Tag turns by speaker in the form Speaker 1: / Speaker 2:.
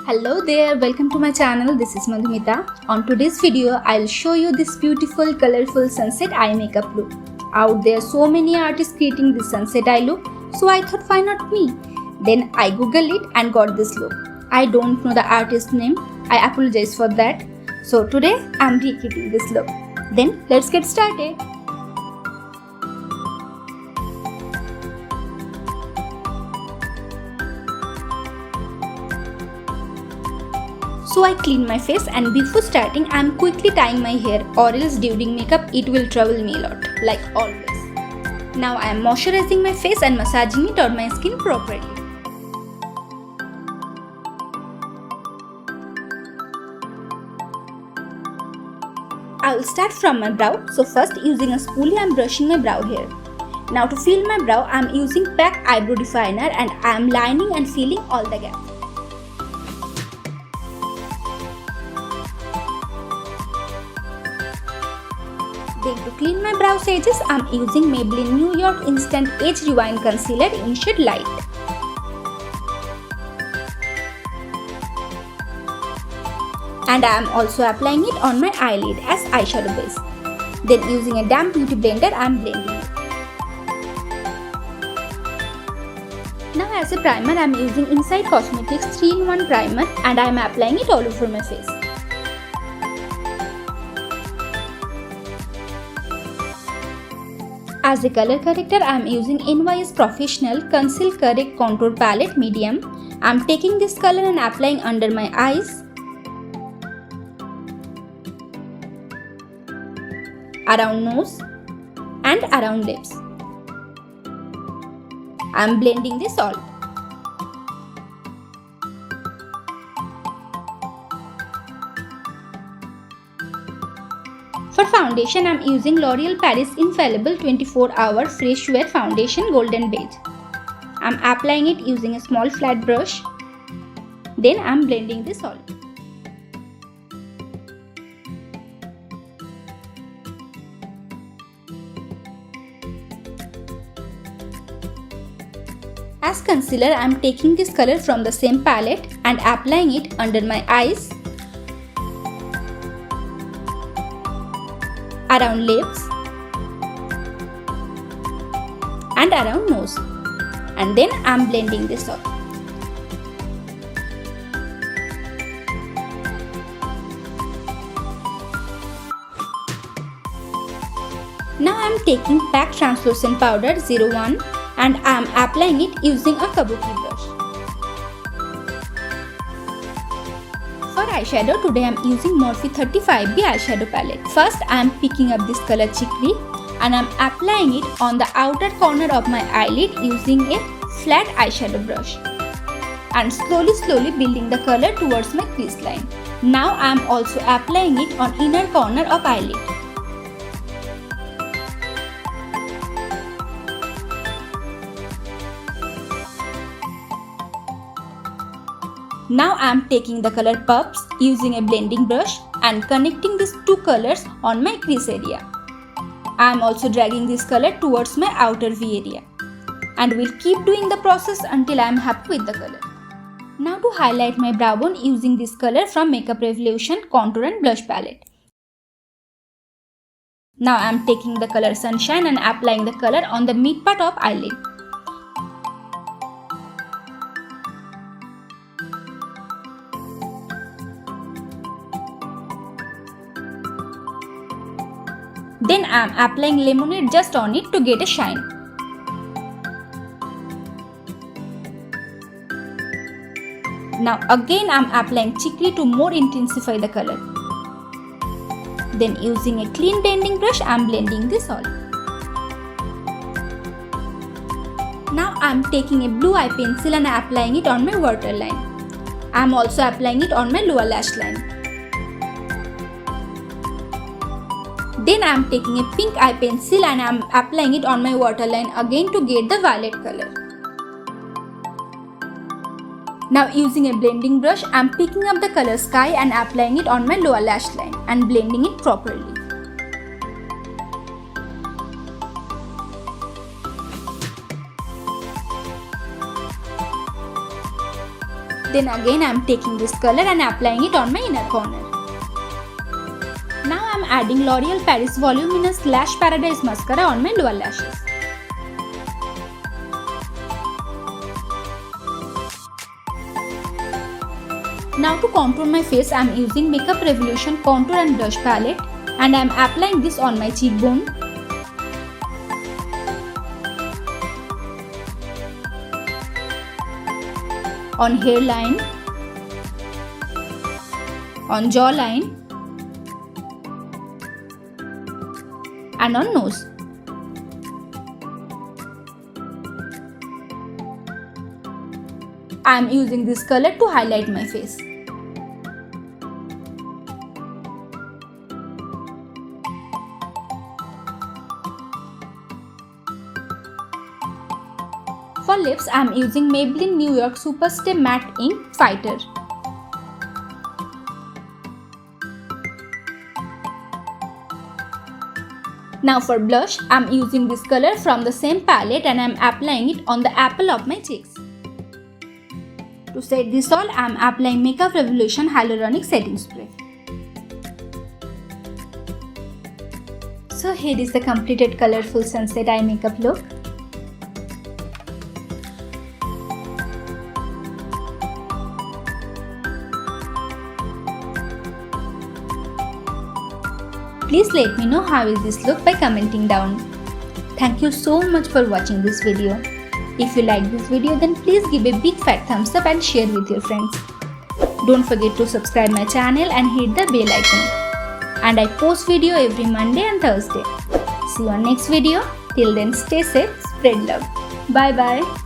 Speaker 1: Hello there, welcome to my channel. This is Madhumita. On today's video, I'll show you this beautiful colorful sunset eye makeup look. Out there so many artists creating this sunset eye look, so I thought why not me? Then I googled it and got this look. I don't know the artist name, I apologize for that. So today I'm recreating this look. Then let's get started. So I clean my face and before starting I am quickly tying my hair or else during makeup it will trouble me a lot, like always. Now I am moisturizing my face and massaging it on my skin properly. I will start from my brow. So first using a spoolie I am brushing my brow hair. Now to fill my brow I am using PAC eyebrow definer and I am lining and filling all the gaps. Then to clean my brow edges, I am using Maybelline New York Instant Age Rewind Concealer in shade Light. And I am also applying it on my eyelid as eyeshadow base. Then using a damp beauty blender, I am blending it. Now as a primer, I am using Inside Cosmetics 3-in-1 primer and I am applying it all over my face. As a color corrector, I am using NYS Professional Conceal Correct Contour Palette Medium. I am taking this color and applying under my eyes, around nose and around lips. I am blending this all. For foundation, I am using L'Oreal Paris Infallible 24-Hour Fresh Wear Foundation Golden Beige. I am applying it using a small flat brush. Then I am blending this all. As concealer, I am taking this color from the same palette and applying it under my eyes, around lips and around nose, and then I am blending this out. Now I am taking PAC Translucent Powder 01 and I am applying it using a kabuki brush. For eyeshadow, today I am using Morphe 35B eyeshadow palette. First I am picking up this color Chicory and I am applying it on the outer corner of my eyelid using a flat eyeshadow brush and slowly building the color towards my crease line. Now I am also applying it on inner corner of eyelid. Now I am taking the color Puffs using a blending brush and connecting these two colors on my crease area. I am also dragging this color towards my outer V area and will keep doing the process until I am happy with the color. Now to highlight my brow bone using this color from Makeup Revolution Contour and Blush palette. Now I am taking the color Sunshine and applying the color on the mid part of eyelid. Then I am applying lemonade just on it to get a shine. Now again I am applying chicory to more intensify the color. Then using a clean blending brush I am blending this all. Now I am taking a blue eye pencil and applying it on my waterline. I am also applying it on my lower lash line. Then I am taking a pink eye pencil and I am applying it on my waterline again to get the violet color. Now using a blending brush, I am picking up the color Sky and applying it on my lower lash line and blending it properly. Then again I am taking this color and applying it on my inner corner. Now I am adding L'Oreal Paris Voluminous Lash Paradise Mascara on my lower lashes. Now to contour my face, I am using Makeup Revolution Contour and Brush Palette and I am applying this on my cheekbone, on hairline, on jawline and on nose. I am using this color to highlight my face. For lips, I am using Maybelline New York Superstay Matte Ink Fighter. Now for blush, I am using this color from the same palette and I am applying it on the apple of my cheeks. To set this all, I am applying Makeup Revolution Hyaluronic Setting Spray. So here is the completed colorful sunset eye makeup look. Please let me know how is this look by commenting down. Thank you so much for watching this video. If you like this video, then please give a big fat thumbs up and share with your friends. Don't forget to subscribe my channel and hit the bell icon. And I post video every Monday and Thursday. See you on next video. Till then, stay safe, spread love. Bye bye.